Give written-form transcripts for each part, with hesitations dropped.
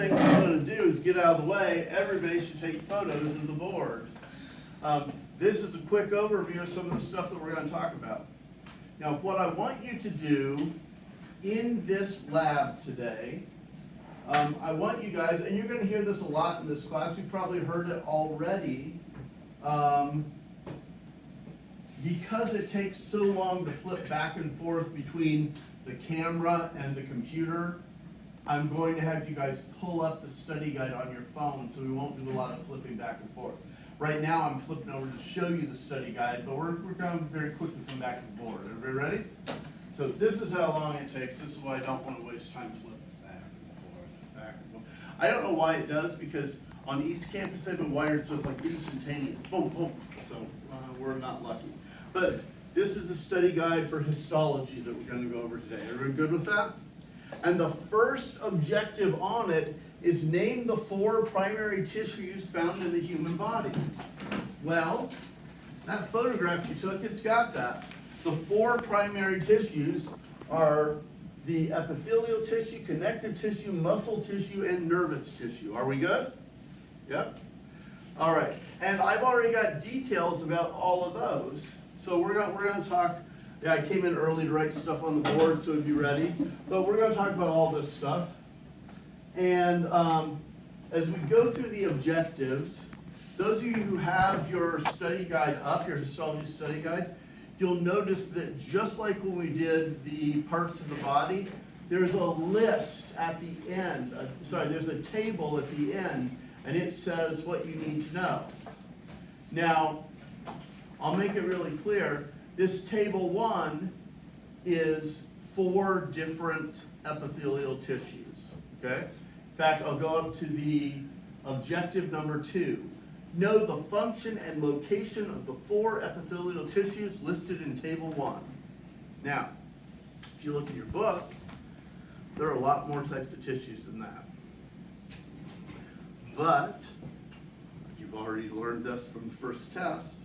thing I'm going to do is get out of the way. Everybody should take photos of the board. This is a quick overview of some of the stuff that we're going to talk about. Now, what I want you to do in this lab today, I want you guys, and you're going to hear this a lot in this class, you've probably heard it already, because it takes so long to flip back and forth between the camera and the computer, I'm going to have you guys pull up the study guide on your phone, so we won't do a lot of flipping back and forth. Right now I'm flipping over to show you the study guide, but we're going to very quickly come back to the board. Everybody ready? So this is how long it takes. This is why I don't want to waste time flipping back and forth, back and forth. I don't know why it does, because on East Campus they've been wired so it's like instantaneous. Boom, boom. So we're not lucky. But this is the study guide for histology that we're going to go over today. Everyone good with that? And the first objective on it is name the 4 primary tissues found in the human body. Well, that photograph you took, it's got that. The 4 primary tissues are the epithelial tissue, connective tissue, muscle tissue, and nervous tissue. Are we good? Yep. All right. And I've already got details about all of those. So we're going to talk. Yeah, I came in early to write stuff on the board so it'd be ready. But we're going to talk about all this stuff. And as we go through the objectives, those of you who have your study guide up, your histology study guide, you'll notice that just like when we did the parts of the body, there's a list at the end. There's a table at the end, and it says what you need to know. Now, I'll make it really clear. This table 1 is 4 different epithelial tissues, okay? In fact, I'll go up to the objective number 2. Know the function and location of the 4 epithelial tissues listed in table 1. Now, if you look in your book, there are a lot more types of tissues than that. But, you've already learned this from the first test,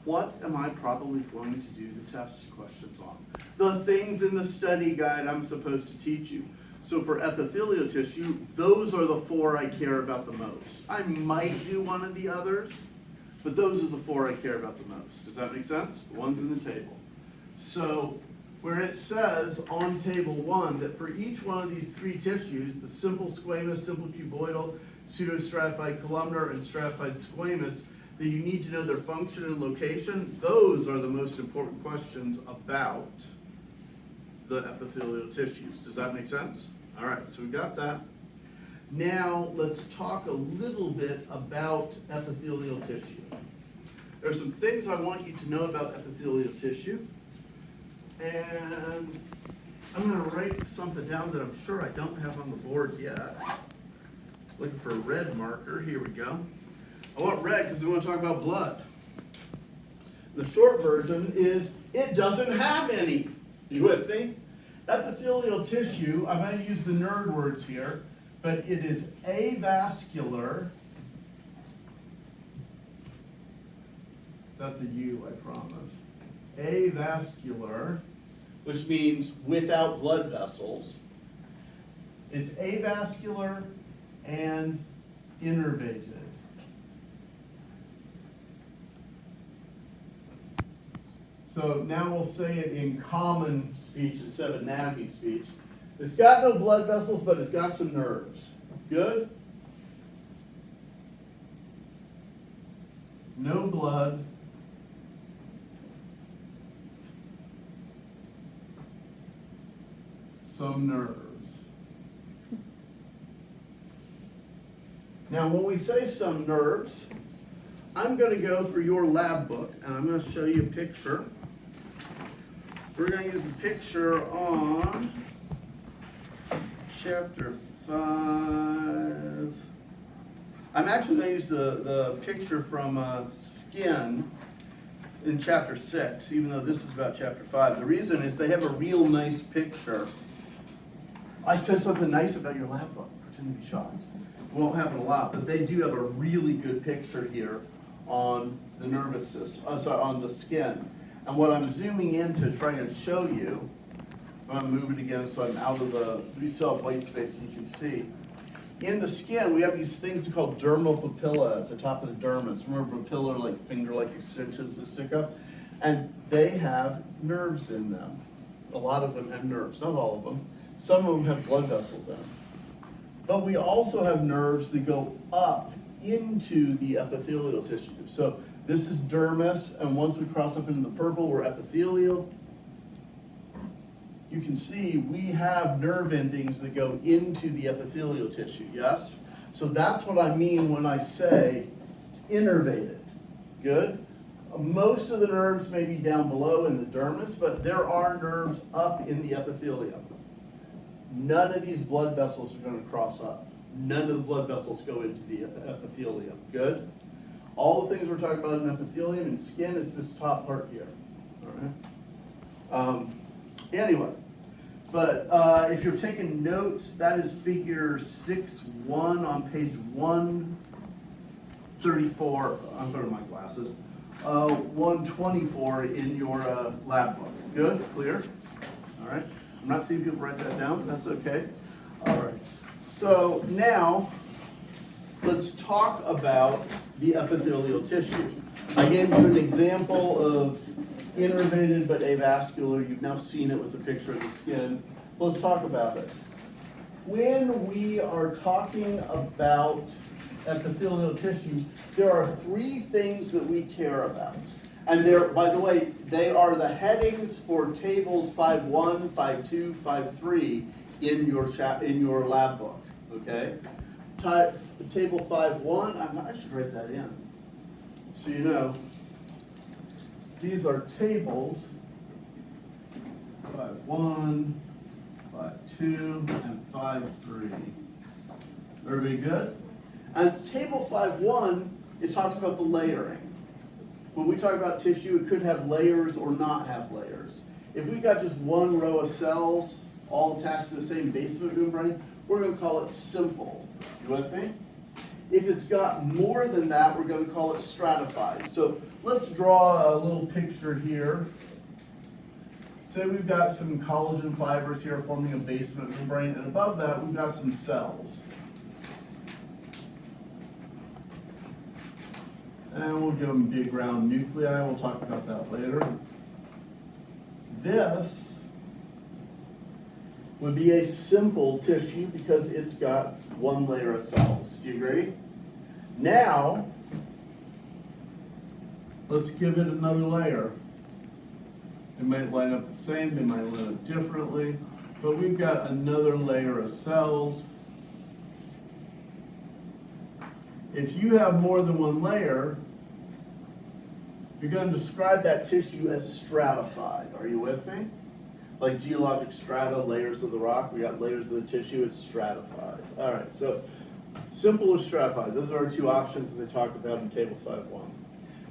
what am I probably going to do the test questions on? The things in the study guide I'm supposed to teach you. So for epithelial tissue, those are the 4 I care about the most. I might do one of the others, but those are the 4 I care about the most. Does that make sense? The ones in the table. So where it says on table 1 that for each one of these 3 tissues, the simple squamous, simple cuboidal, pseudostratified columnar, and stratified squamous, that you need to know their function and location, those are the most important questions about the epithelial tissues. Does that make sense? All right, so we got that. Now let's talk a little bit about epithelial tissue. There are some things I want you to know about epithelial tissue, and I'm going to write something down that I'm sure I don't have on the board yet. Looking for a red marker. Here we go. I want red because we want to talk about blood. The short version is it doesn't have any. You with me? Epithelial tissue, I'm going to use the nerd words here, but it is avascular. That's a U, I promise. Avascular, which means without blood vessels. It's avascular and innervated. So now we'll say it in common speech instead of anatomy speech. It's got no blood vessels, but it's got some nerves. Good? No blood. Some nerves. Now when we say some nerves, I'm going to go for your lab book, and I'm going to show you a picture. We're going to use a picture on chapter 5. I'm actually going to use the picture from skin in chapter 6, even though this is about chapter 5. The reason is they have a real nice picture. I said something nice about your lab book. Pretend to be shocked. It won't happen a lot, but they do have a really good picture here on the nervous system, on the skin. And what I'm zooming in to try and show you, I'm going to move it again so I'm out of the, we still have white space you can see. in the skin, we have these things called dermal papilla at the top of the dermis. Remember papilla are like finger-like extensions that stick up? And they have nerves in them. A lot of them have nerves, not all of them. Some of them have blood vessels in them. But we also have nerves that go up into the epithelial tissue. So this is dermis, and once we cross up into the purple, we're epithelial. You can see we have nerve endings that go into the epithelial tissue, yes? So that's what I mean when I say innervated. Good? Most of the nerves may be down below in the dermis, but there are nerves up in the epithelium. None of these blood vessels are going to cross up. None of the blood vessels go into the epithelium. Good? All the things we're talking about in epithelium and skin is this top part here. All right? Anyway, but if you're taking notes, that is figure 6.1 on page 134. I'm putting my glasses. 124 in your lab book. Good? Clear? All right. I'm not seeing people write that down. That's okay. All right. So now, let's talk about the epithelial tissue. I gave you an example of innervated but avascular. You've now seen it with a picture of the skin. Let's talk about it. When we are talking about epithelial tissue, there are three things that we care about. And they're, by the way, they are the headings for tables 5.1, 5.2, 5.3 in your lab book. Okay? Table 5.1, I should write that in. So you know, these are tables 5.1, 5.2, and 5.3. Everybody good? And table 5.1, it talks about the layering. When we talk about tissue, it could have layers or not have layers. If we've got just one row of cells all attached to the same basement membrane, we're going to call it simple. You with me? If it's got more than that, we're going to call it stratified. So let's draw a little picture here. Say we've got some collagen fibers here forming a basement membrane, and above that we've got some cells. And we'll give them big round nuclei. We'll talk about that later. This would be a simple tissue because it's got one layer of cells. Do you agree? Now, let's give it another layer. It might line up the same, they might line up differently, but we've got another layer of cells. If you have more than one layer, you're going to describe that tissue as stratified. Are you with me? Like geologic strata, layers of the rock, we got layers of the tissue, it's stratified. All right, so simple or stratified. Those are our two options that they talk about in table 5.1.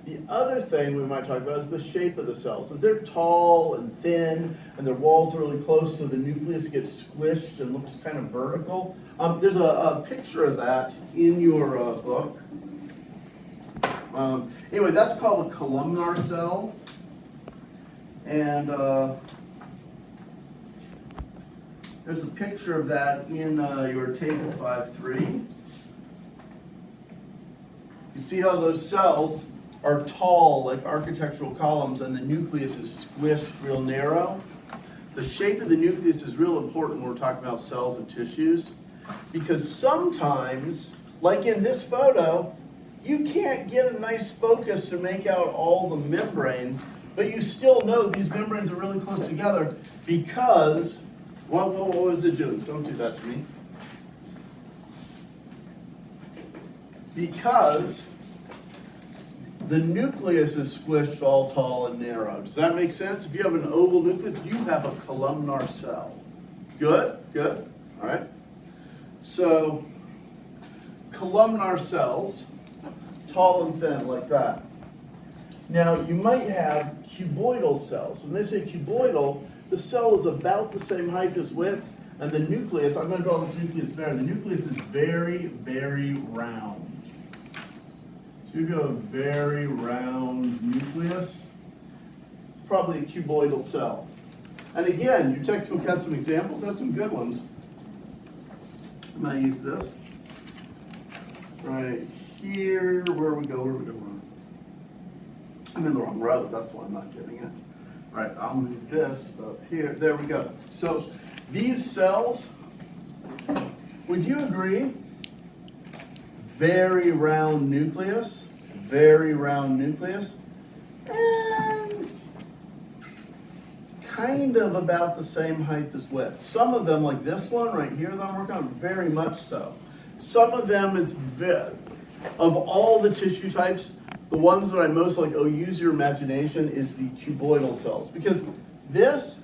The other thing we might talk about is the shape of the cells. If they're tall and thin and their walls are really close so the nucleus gets squished and looks kind of vertical, there's a picture of that in your book. Anyway, that's called a columnar cell. And there's a picture of that in your table 5.3. You see how those cells are tall like architectural columns and the nucleus is squished real narrow? The shape of the nucleus is real important when we're talking about cells and tissues, because sometimes, like in this photo, you can't get a nice focus to make out all the membranes, but you still know these membranes are really close together because, what was it doing? Don't do that to me. Because the nucleus is squished all tall and narrow. Does that make sense? If you have an oval nucleus, you have a columnar cell. Good? Good? All right. So, columnar cells, tall and thin like that. Now, you might have cuboidal cells. When they say cuboidal, the cell is about the same height as width, and the nucleus, I'm going to draw this nucleus better, the nucleus is very, very round. So if you have a very round nucleus, it's probably a cuboidal cell. And again, your textbook has some examples, has some good ones. I might use this. right here. Where we go? I'm in the wrong row. That's why I'm not getting it. All right, I'll move this up here. There we go. So these cells, would you agree? Very round nucleus, and kind of about the same height as width. Some of them, like this one right here that I'm working on, very much so. Some of them, of all the tissue types, the ones that I most like, use your imagination, is the cuboidal cells. Because this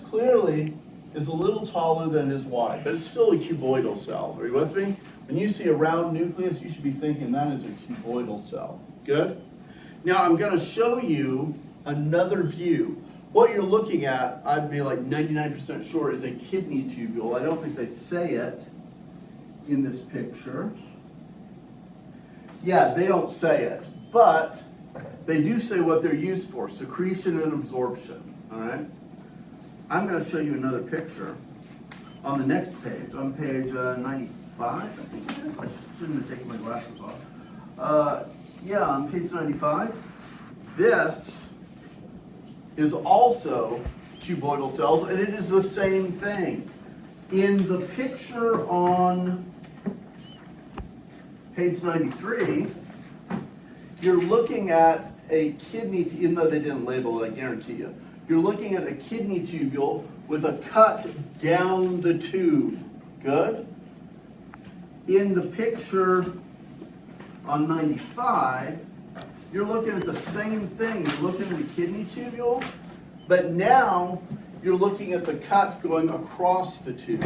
clearly is a little taller than is wide, but it's still a cuboidal cell. Are you with me? When you see a round nucleus, you should be thinking that is a cuboidal cell. Good? Now I'm going to show you another view. What you're looking at, I'd be like 99% sure, is a kidney tubule. I don't think they say it in this picture. Yeah, they don't say it, but they do say what they're used for, secretion and absorption, all right? I'm going to show you another picture on the next page, on page 95, I think it is. I shouldn't have taken my glasses off. Yeah, on page 95, this is also cuboidal cells, and it is the same thing. In the picture on page 93, you're looking at a kidney, even though they didn't label it, I guarantee you. You're looking at a kidney tubule with a cut down the tube. Good? In the picture on 95, you're looking at the same thing. You're looking at the kidney tubule, but now you're looking at the cut going across the tube.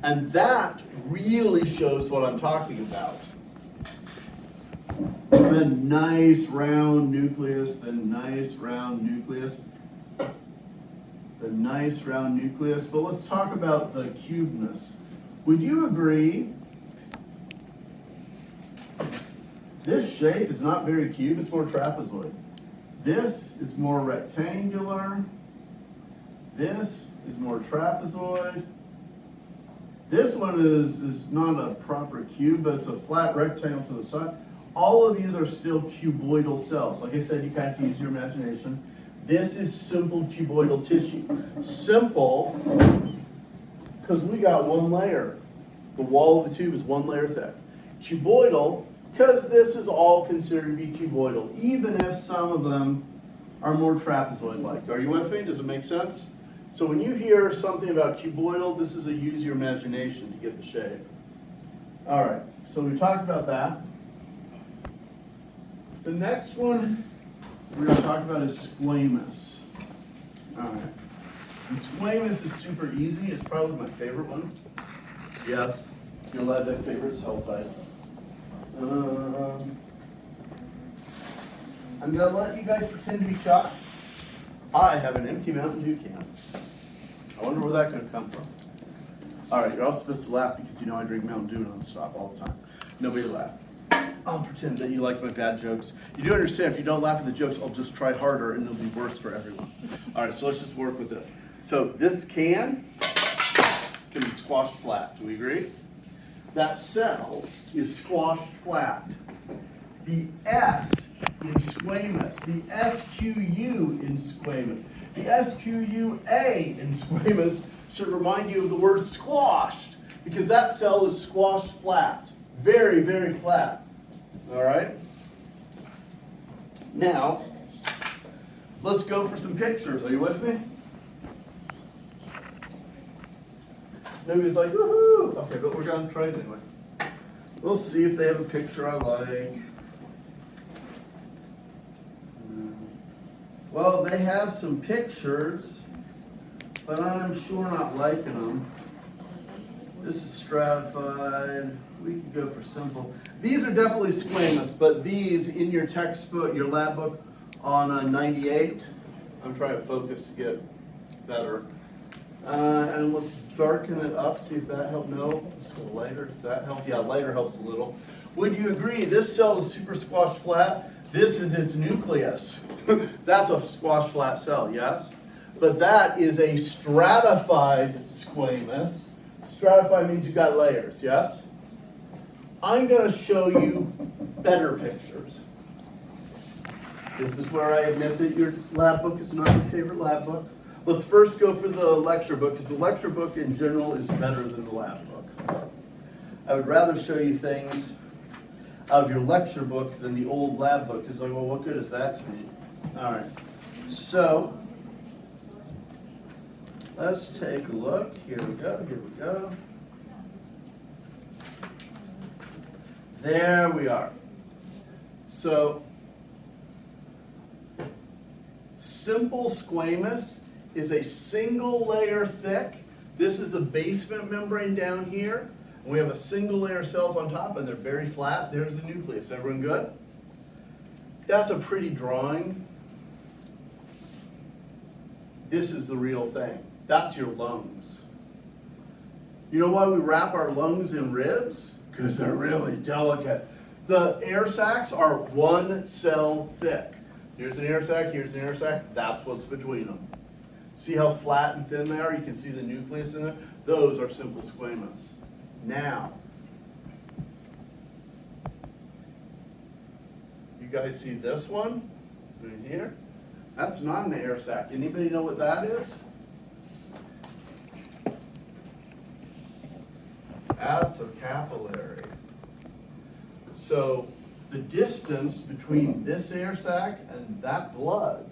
And that really shows what I'm talking about. The nice round nucleus, the nice round nucleus. But let's talk about the cubeness. Would you agree this shape is not very cube, it's more trapezoid. This is more rectangular. This is more trapezoid. This one is not a proper cube, but it's a flat rectangle to the side. All of these are still cuboidal cells. Like I said, you have to use your imagination. This is simple cuboidal tissue. Simple, because we got one layer. The wall of the tube is one layer thick. Cuboidal, because this is all considered to be cuboidal, even if some of them are more trapezoid-like. Are you with me? Does it make sense? So when you hear something about cuboidal, this is a use your imagination to get the shape. All right, so we talked about that. The next one we're going to talk about is squamous. All right. And squamous is super easy. It's probably my favorite one. Yes, you're allowed to have favorite cell types. I'm going to let you guys pretend to be shocked. I have an empty Mountain Dew can. I wonder where that could come from. All right, you're all supposed to laugh because you know I drink Mountain Dew nonstop all the time. Nobody laugh. I'll pretend that you like my bad jokes. You do understand, if you don't laugh at the jokes, I'll just try harder and it'll be worse for everyone. All right, so let's just work with this. So this can be squashed flat. Do we agree? That cell is squashed flat. The S in squamous, the SQU in squamous, the SQUA in squamous should remind you of the word squashed, because that cell is squashed flat. Very, very flat. All right? Now, let's go for some pictures. Are you with me? Nobody's like, woohoo! Okay, but we're going to try it anyway. We'll see if they have a picture I like. Well, they have some pictures, but I'm sure not liking them. This is stratified. We could go for simple. These are definitely squamous, but these in your textbook, your lab book on 98, I'm trying to focus to get better. And let's darken it up, see if that helps. No, let's go lighter. Does that help? Yeah, lighter helps a little. Would you agree this cell is super squashed flat? This is its nucleus. That's a squashed flat cell, yes? But that is a stratified squamous. Stratified means you got layers, yes? I'm going to show you better pictures. This is where I admit that your lab book is not your favorite lab book. Let's first go for the lecture book, because the lecture book in general is better than the lab book. I would rather show you things out of your lecture book than the old lab book, because like, well, what good is that to me? All right, so let's take a look. Here we go, here we go. There we are. So, simple squamous is a single layer thick. This is the basement membrane down here. And we have a single layer of cells on top, and they're very flat. There's the nucleus. Everyone good? That's a pretty drawing. This is the real thing. That's your lungs. You know why we wrap our lungs in ribs? Because they're really delicate. The air sacs are one cell thick. Here's an air sac, here's an air sac. That's what's between them. See how flat and thin they are? You can see the nucleus in there. Those are simple squamous. Now, you guys see this one right here? That's not an air sac. Anybody know what that is? That's a capillary. So the distance between this air sac and that blood,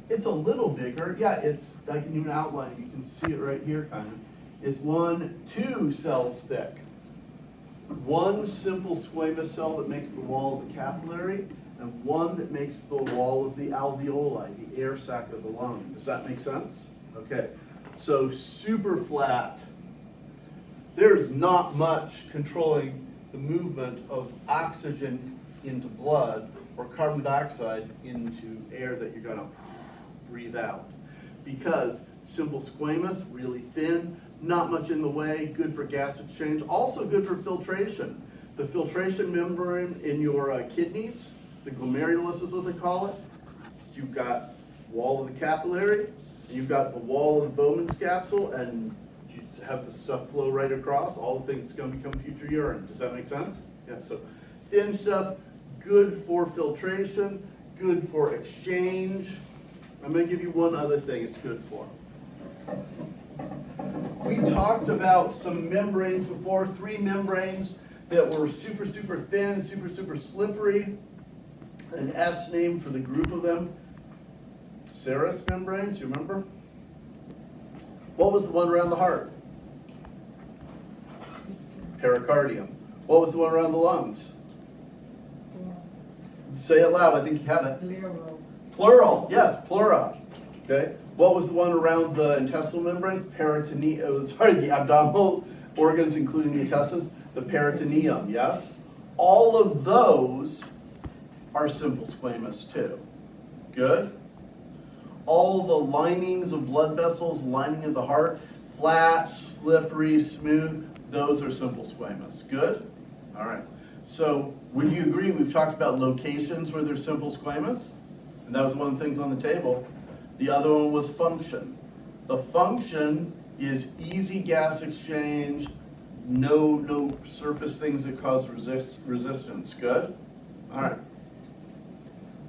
it's a little bigger. Yeah, it's, I can even outline it. You can see it right here kind of. It's 2 cells thick. One simple squamous cell that makes the wall of the capillary, and one that makes the wall of the alveoli, the air sac of the lung. Does that make sense? Okay, so super flat. There's not much controlling the movement of oxygen into blood or carbon dioxide into air that you're gonna breathe out. Because simple squamous, really thin, not much in the way, good for gas exchange, also good for filtration. The filtration membrane in your kidneys, the glomerulus is what they call it. You've got wall of the capillary, and you've got the wall of the Bowman's capsule, and you have the stuff flow right across. All the things going to become future urine. Does that make sense? Yeah, so thin stuff, good for filtration, good for exchange. I'm going to give you one other thing it's good for. We talked about some membranes before, 3 membranes that were super, super thin, super, super slippery. An S name for the group of them. Serous membranes, you remember? What was the one around the heart? Pericardium. What was the one around the lungs? Say it loud, I think you have it. Pleural. Pleural, yes, pleura. Okay. What was the one around the intestinal membranes? The abdominal organs, including the intestines. The peritoneum, yes? All of those are simple squamous too. Good? All the linings of blood vessels, lining of the heart, flat, slippery, smooth, those are simple squamous. Good? All right. So would you agree we've talked about locations where there's simple squamous? And that was one of the things on the table. The other one was function. The function is easy gas exchange, no surface things that cause resistance. Good? All right.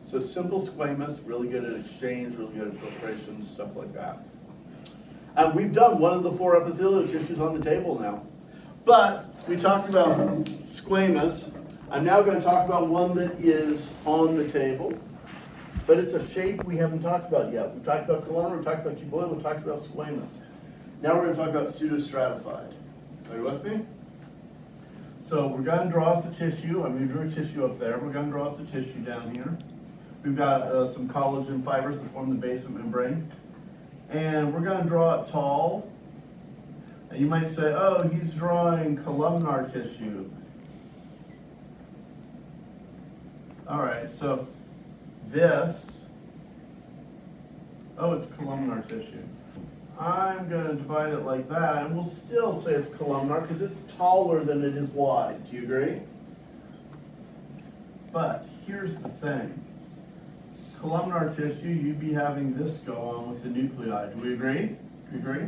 So simple squamous, really good at exchange, really good at filtration, stuff like that. And we've done one of the 4 epithelial tissues on the table now. But we talked about squamous. I'm now going to talk about one that is on the table. But it's a shape we haven't talked about yet. We've talked about columnar, we've talked about cuboidal, we've talked about squamous. Now we're going to talk about pseudostratified. Are you with me? So we're going to draw us a tissue. I'm going to draw a tissue up there. We're going to draw us a tissue down here. We've got some collagen fibers that form the basement membrane. And we're going to draw it tall. And you might say, oh, he's drawing columnar tissue. All right, so this, oh, it's columnar tissue. I'm going to divide it like that, and we'll still say it's columnar because it's taller than it is wide. Do you agree? But here's the thing. Columnar tissue, you'd be having this go on with the nuclei. Do we agree? Do we agree?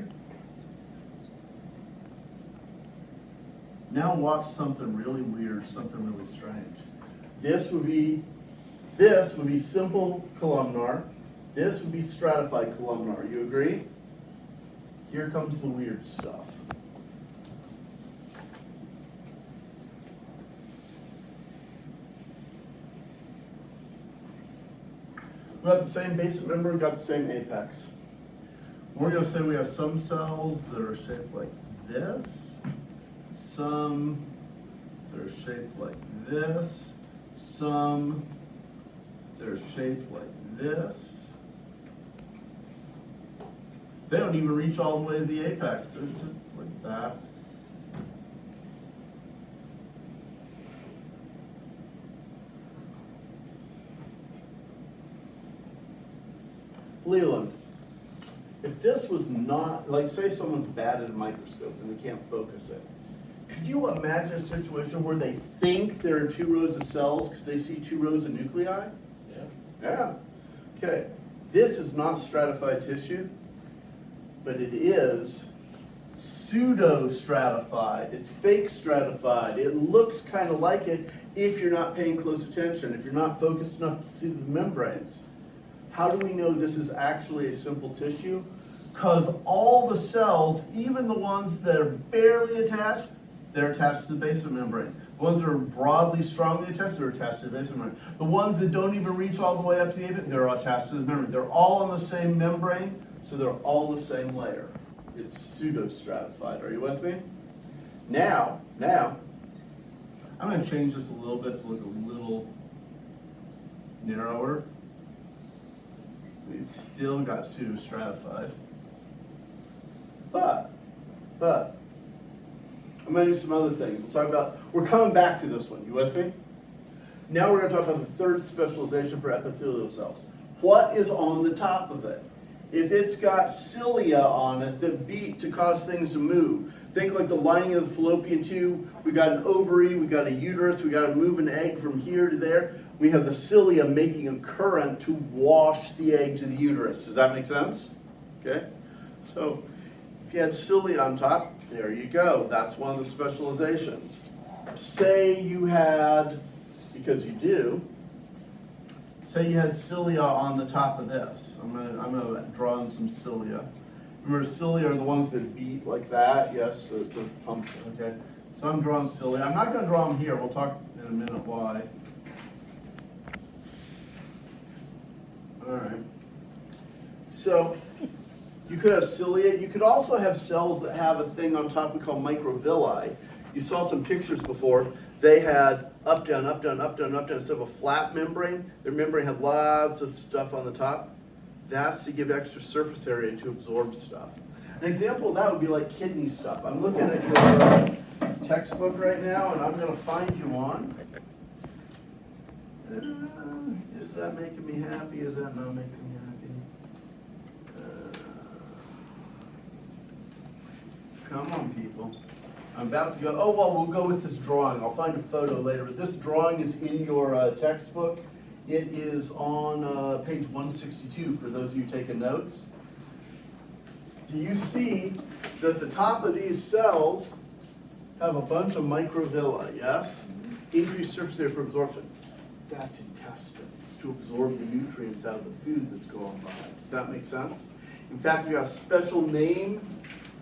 Now watch something really weird, something really strange. This would be simple columnar. This would be stratified columnar. You agree? Here comes the weird stuff. We got the same basement member, we got the same apex. We're going to say we have some cells that are shaped like this, some that are shaped like this, some that are shaped like this. They don't even reach all the way to the apex. They're just like that. Leland, if this was not, like say someone's bad at a microscope and they can't focus it, could you imagine a situation where they think there are 2 rows of cells because they see 2 rows of nuclei? Yeah. Yeah. Okay. This is not stratified tissue, but it is pseudo-stratified. It's fake stratified. It looks kind of like it if you're not paying close attention, if you're not focused enough to see the membranes. How do we know this is actually a simple tissue? Because all the cells, even the ones that are barely attached, they're attached to the basement membrane. The ones that are broadly, strongly attached, they're attached to the basement membrane. The ones that don't even reach all the way up to the apex, they're attached to the membrane. They're all on the same membrane, so they're all the same layer. It's pseudo-stratified. Are you with me? Now, I'm going to change this a little bit to look a little narrower. We've still got pseudo-stratified. But, I'm going to do some other things. We're coming back to this one. You with me? Now we're going to talk about the third specialization for epithelial cells. What is on the top of it? If it's got cilia on it that beat to cause things to move, think like the lining of the fallopian tube. We got an ovary, we got a uterus, we got to move an egg from here to there. We have the cilia making a current to wash the egg to the uterus. Does that make sense? Okay? So, if you had cilia on top, there you go. That's one of the specializations. Say you had, because you do, say you had cilia on the top of this. I'm gonna draw in some cilia. Remember, cilia are the ones that beat like that. Yes, the pump. Okay. So I'm drawing cilia. I'm not going to draw them here. We'll talk in a minute why. All right. So you could have cilia. You could also have cells that have a thing on top we call microvilli. You saw some pictures before. They had up, down, up, down, up, down, up, down, instead of a flat membrane. Their membrane had lots of stuff on the top. That's to give extra surface area to absorb stuff. An example of that would be like kidney stuff. I'm looking at your textbook right now, and I'm going to find you one. Is that making me happy? Is that not making me happy? Come on, people. I'm about to go. Oh, well, we'll go with this drawing. I'll find a photo later. But this drawing is in your textbook. It is on page 162 for those of you taking notes. Do you see that the top of these cells have a bunch of microvilli, yes? Increased surface area for absorption. That's intestines, to absorb the nutrients out of the food that's going by. Does that make sense? In fact, we got a special name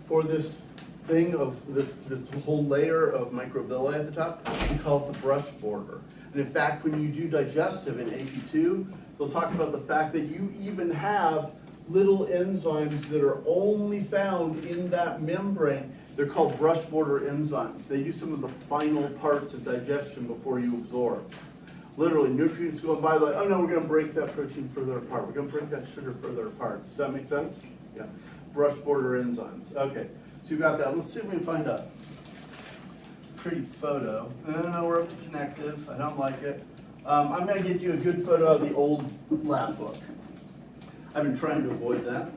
for this thing of this whole layer of microvilli at the top. We call it the brush border. And in fact, when you do digestive in AP2, they'll talk about the fact that you even have little enzymes that are only found in that membrane. They're called brush border enzymes. They do some of the final parts of digestion before you absorb. Literally, nutrients going by, like, oh no, we're going to break that protein further apart. We're going to break that sugar further apart. Does that make sense? Yeah. Brush border enzymes. Okay, so you've got that. Let's see if we can find a pretty photo. No, we're up to connective. I don't like it. I'm going to get you a good photo of the old lab book. I've been trying to avoid that.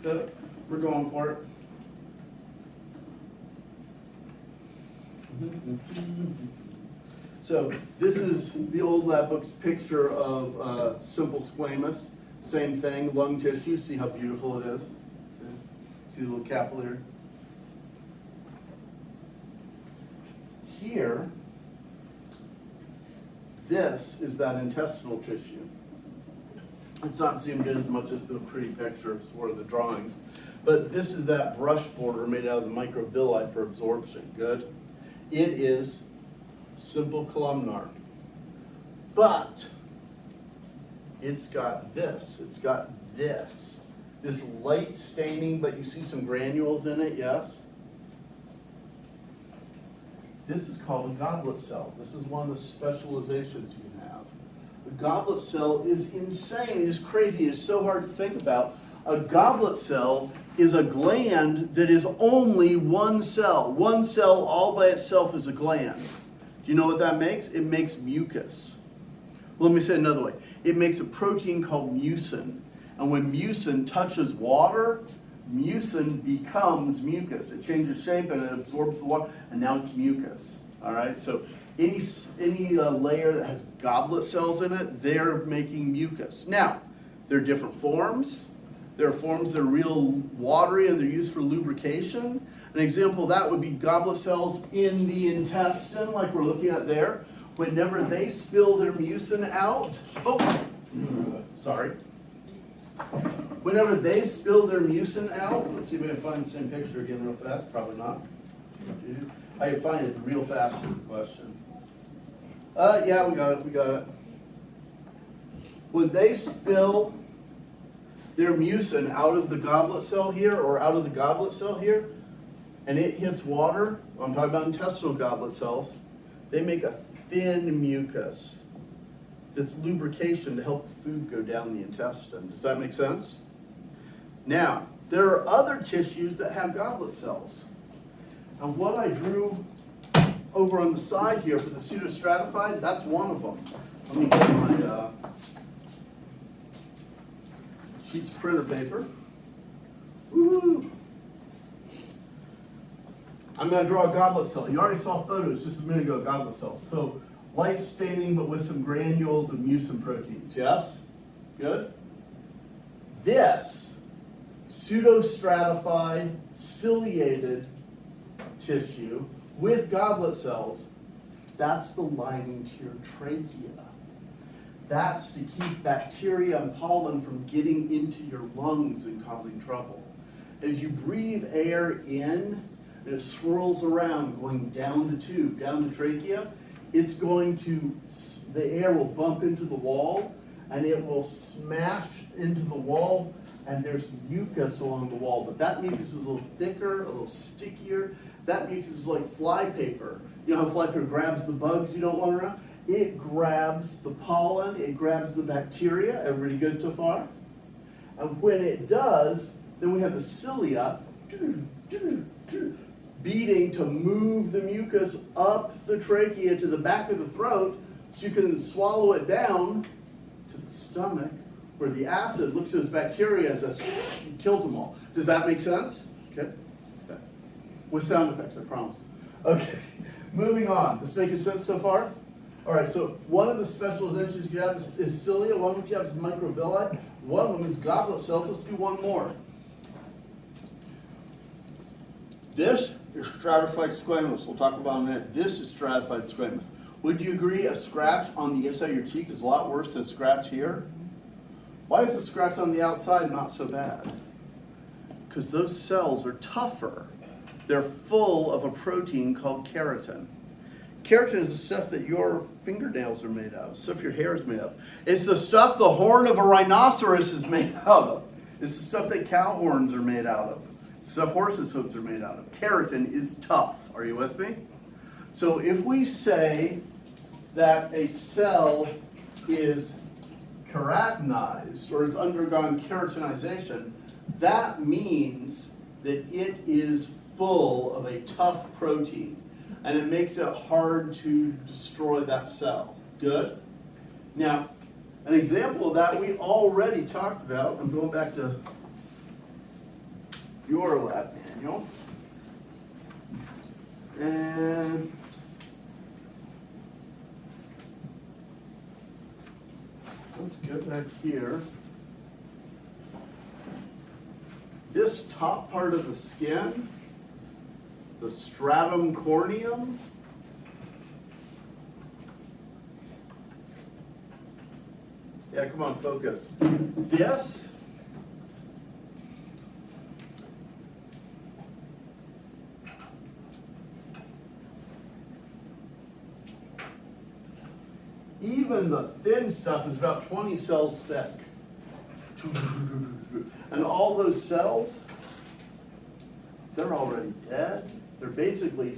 So we're going for it. So this is the old lab book's picture of simple squamous. Same thing, lung tissue. See how beautiful it is? See the little capillary? here, this is that intestinal tissue. It's not zoomed in as much as the pretty pictures or the drawings, but this is that brush border made out of the microvilli for absorption. Good? It is simple columnar. But it's got this. It's got this. This light staining, but you see some granules in it, yes? This is called a goblet cell. This is one of the specializations you can have. The goblet cell is insane. It is crazy. It is so hard to think about. A goblet cell is a gland that is only one cell. One cell all by itself is a gland. Do you know what that makes? It makes mucus. Well, let me say it another way. It makes a protein called mucin. And when mucin touches water, mucin becomes mucus. It changes shape and it absorbs the water, and now it's mucus. All right. So any layer that has goblet cells in it, they're making mucus. Now, there are different forms. There are forms that are real watery and they're used for lubrication. An example of that would be goblet cells in the intestine, like we're looking at there. Whenever they spill their mucin out, whenever they spill their mucin out, let's see if I can find the same picture again real fast. Probably not. How you find it real fast is the question. Yeah, we got it. When they spill their mucin out of the goblet cell here or out of the goblet cell here, and it hits water, I'm talking about intestinal goblet cells, they make a thin mucus. This lubrication to help the food go down the intestine. Does that make sense? Now, there are other tissues that have goblet cells. And what I drew over on the side here for the pseudostratified, that's one of them. Let me get my sheets of printer paper. Woo-hoo. I'm going to draw a goblet cell. You already saw photos just a minute ago of goblet cells. So light staining, but with some granules of mucin proteins. Yes? Good? This pseudostratified, ciliated tissue with goblet cells, that's the lining to your trachea. That's to keep bacteria and pollen from getting into your lungs and causing trouble. As you breathe air in, and it swirls around going down the tube, down the trachea, it's going to, the air will bump into the wall and it will smash into the wall and there's mucus along the wall. But that mucus is a little thicker, a little stickier. That mucus is like flypaper. You know how flypaper grabs the bugs you don't want around? It grabs the pollen, it grabs the bacteria. Everybody good so far? And when it does, then we have the cilia beating to move the mucus up the trachea to the back of the throat so you can swallow it down to the stomach where the acid looks at those bacteria and says, kills them all. Does that make sense? Okay. With sound effects, I promise. Okay, moving on. This making sense so far? All right, so one of the specializations you have is cilia, one of them you have is microvilli, one of them is goblet cells. Let's do one more. This is stratified squamous. We'll talk about in a minute. This is stratified squamous. Would you agree a scratch on the inside of your cheek is a lot worse than a scratch here? Why is a scratch on the outside not so bad? Because those cells are tougher. They're full of a protein called keratin. Keratin is the stuff that your fingernails are made of, stuff your hair is made of. It's the stuff the horn of a rhinoceros is made out of. It's the stuff that cow horns are made out of. Stuff horses' hooves are made out of. Keratin is tough. Are you with me? So if we say that a cell is keratinized or has undergone keratinization, that means that it is full of a tough protein and it makes it hard to destroy that cell. Good? Now, an example of that we already talked about. I'm going back to your lab manual. And let's get back here. This top part of the skin, the stratum corneum, Yeah, come on, focus. This even the thin stuff is about 20 cells thick. And all those cells, they're already dead. They're basically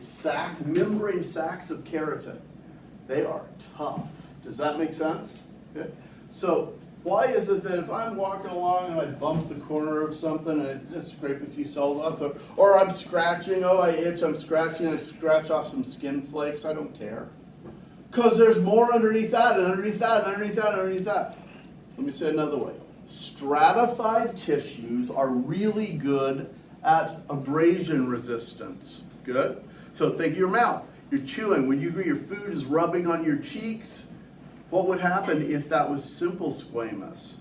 membrane sacs of keratin. They are tough. Does that make sense? Okay. So why is it that if I'm walking along and I bump the corner of something and I just scrape a few cells off, or I'm scratching, oh I itch, I'm scratching, I scratch off some skin flakes, I don't care. Because there's more underneath that and underneath that and underneath that and underneath that. Let me say it another way. Stratified tissues are really good at abrasion resistance. Good? So think of your mouth. You're chewing. When you agree your food is rubbing on your cheeks, what would happen if that was simple squamous?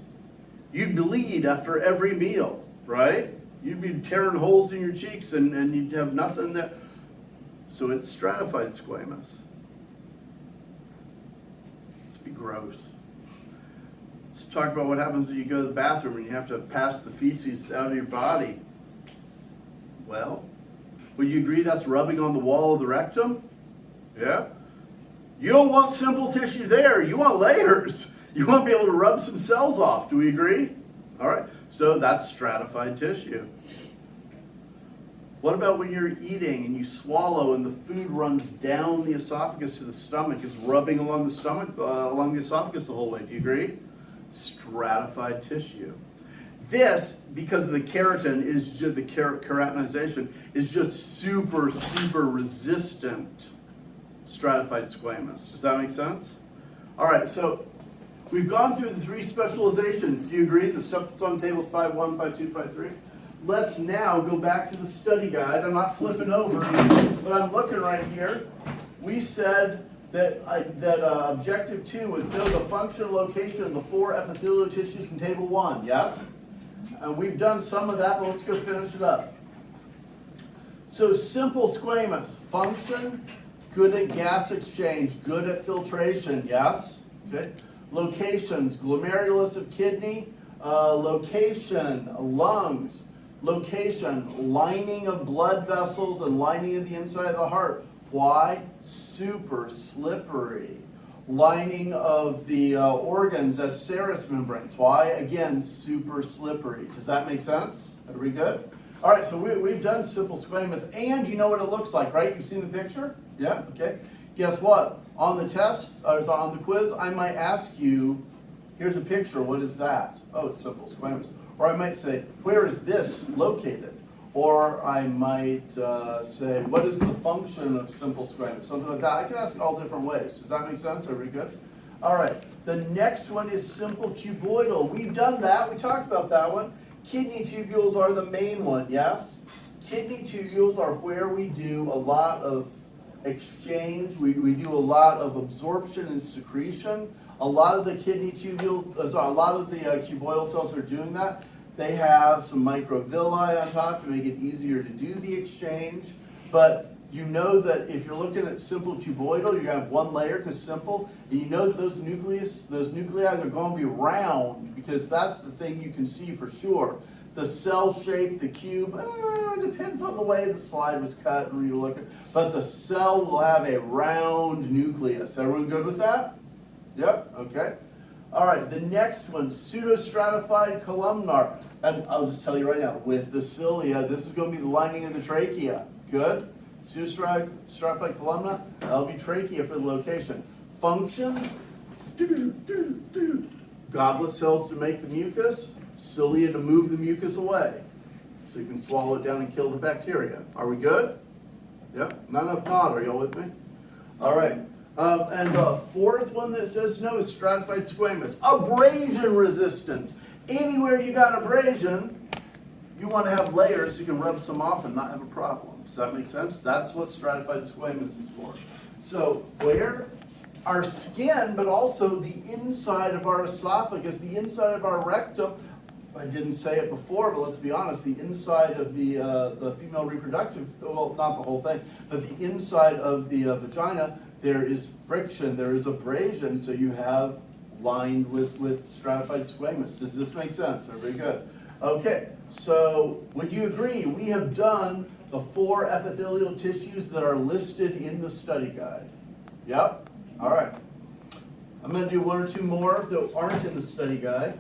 You'd bleed after every meal, right? You'd be tearing holes in your cheeks and you'd have nothing there. So it's stratified squamous. Let's be gross. Let's talk about what happens when you go to the bathroom and you have to pass the feces out of your body. Well, would you agree that's rubbing on the wall of the rectum? Yeah? You don't want simple tissue there. You want layers. You want to be able to rub some cells off. Do we agree? All right. So that's stratified tissue. What about when you're eating and you swallow and the food runs down the esophagus to the stomach? It's rubbing along the stomach, along the esophagus the whole way. Do you agree? Stratified tissue. This, because of the keratin, is just the keratinization, is just super, super resistant stratified squamous. Does that make sense? All right, so we've gone through the three specializations. Do you agree? The stuff that's on tables 5.1, 5.2, 5.3. Let's now go back to the study guide. I'm not flipping over, but I'm looking right here. We said that objective 2 was know the function and location of the 4 epithelial tissues in table 1, yes? And we've done some of that, but let's go finish it up. So simple squamous, function, good at gas exchange, good at filtration, yes? Okay. Locations, glomerulus of kidney, location, lungs, location, lining of blood vessels and lining of the inside of the heart. Why? Super slippery. Lining of the organs as serous membranes. Why? Again, super slippery. Does that make sense? Are we good? All right, so we've done simple squamous, and you know what it looks like, right? You've seen the picture? Yeah? Okay. Guess what? On the test, or on the quiz, I might ask you, here's a picture. What is that? Oh, it's simple squamous. Or I might say, where is this located? Or I might say, what is the function of simple squamous? Something like that. I can ask all different ways. Does that make sense? Are we good? All right. The next one is simple cuboidal. We've done that. We talked about that one. Kidney tubules are the main one, yes? Kidney tubules are where we do a lot of exchange. We do a lot of absorption and secretion. A lot of the kidney tubules, a lot of the cuboidal cells are doing that. They have some microvilli on top to make it easier to do the exchange. But you know that if you're looking at simple cuboidal, you're going to have one layer because simple. And you know that those nuclei, they're going to be round because that's the thing you can see for sure. The cell shape, the cube, depends on the way the slide was cut and you're looking. But the cell will have a round nucleus. Everyone good with that? Yep, okay. All right, the next one, pseudostratified columnar. And I'll just tell you right now, with the cilia, this is going to be the lining of the trachea. Good? Pseudostratified columnar, that'll be trachea for the location. Function, goblet cells to make the mucus, cilia to move the mucus away. So you can swallow it down and kill the bacteria. Are we good? Yep, not enough nod, are y'all with me? All right. And the fourth one that says no is stratified squamous. Abrasion resistance. Anywhere you got abrasion, you want to have layers so you can rub some off and not have a problem. Does that make sense? That's what stratified squamous is for. So where? Our skin, but also the inside of our esophagus, the inside of our rectum. I didn't say it before, but let's be honest, the inside of the female reproductive, well, not the whole thing, but the inside of the vagina, there is friction, there is abrasion, so you have lined with stratified squamous. Does this make sense? Everybody good? Okay, so would you agree we have done the 4 epithelial tissues that are listed in the study guide? Yep? All right. I'm going to do 1 or 2 more that aren't in the study guide.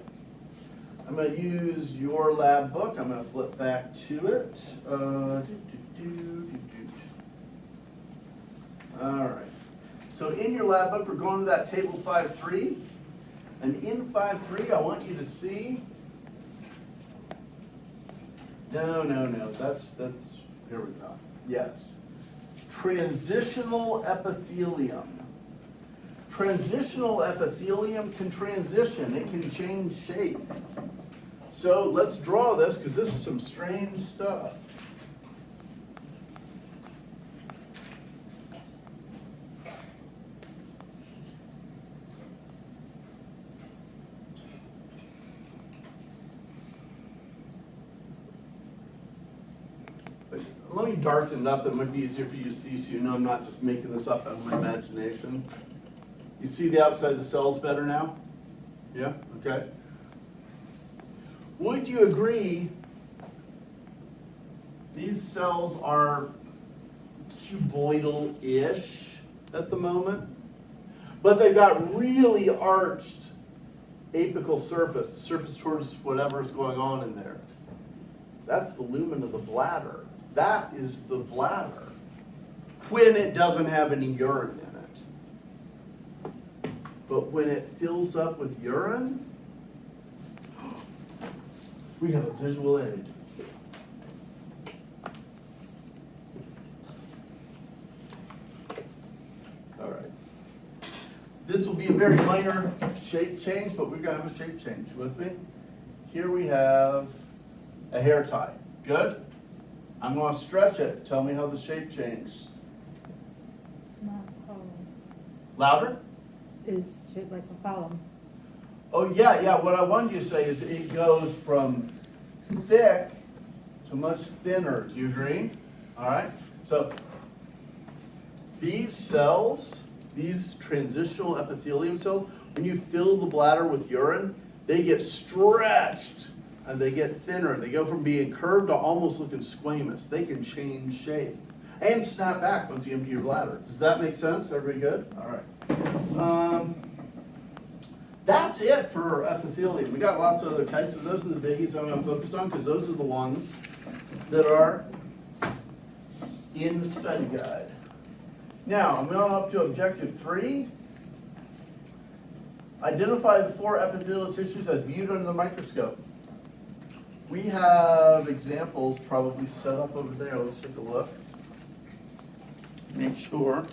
I'm going to use your lab book. I'm going to flip back to it. All right. So in your lab book, we're going to that table 5.3. And in 5.3, I want you to see. No. That's. Here we go. Yes. Transitional epithelium. Transitional epithelium can transition. It can change shape. So let's draw this because this is some strange stuff. Let me darken it up. That might be easier for you to see so you know I'm not just making this up out of my imagination. You see the outside of the cells better now? Yeah? Okay. Would you agree these cells are cuboidal-ish at the moment? But they've got really arched apical surface, the surface towards whatever is going on in there. That's the lumen of the bladder. That is the bladder when it doesn't have any urine in it. But when it fills up with urine, we have a visual aid. All right. This will be a very minor shape change, but we're going to have a shape change. With me? Here we have a hair tie. Good? I'm going to stretch it. Tell me how the shape changed. Small column Louder? is shaped like a column. Oh, yeah. What I wanted you to say is it goes from thick to much thinner. Do you agree? All right. So these cells, these transitional epithelium cells, when you fill the bladder with urine, they get stretched and they get thinner. They go from being curved to almost looking squamous. They can change shape and snap back once you empty your bladder. Does that make sense? Everybody good? All right. That's it for epithelium. We got lots of other types, but those are the biggies I'm going to focus on because those are the ones that are in the study guide. Now, I'm going up to objective 3. Identify the 4 epithelial tissues as viewed under the microscope. We have examples probably set up over there. Let's take a look. Make sure.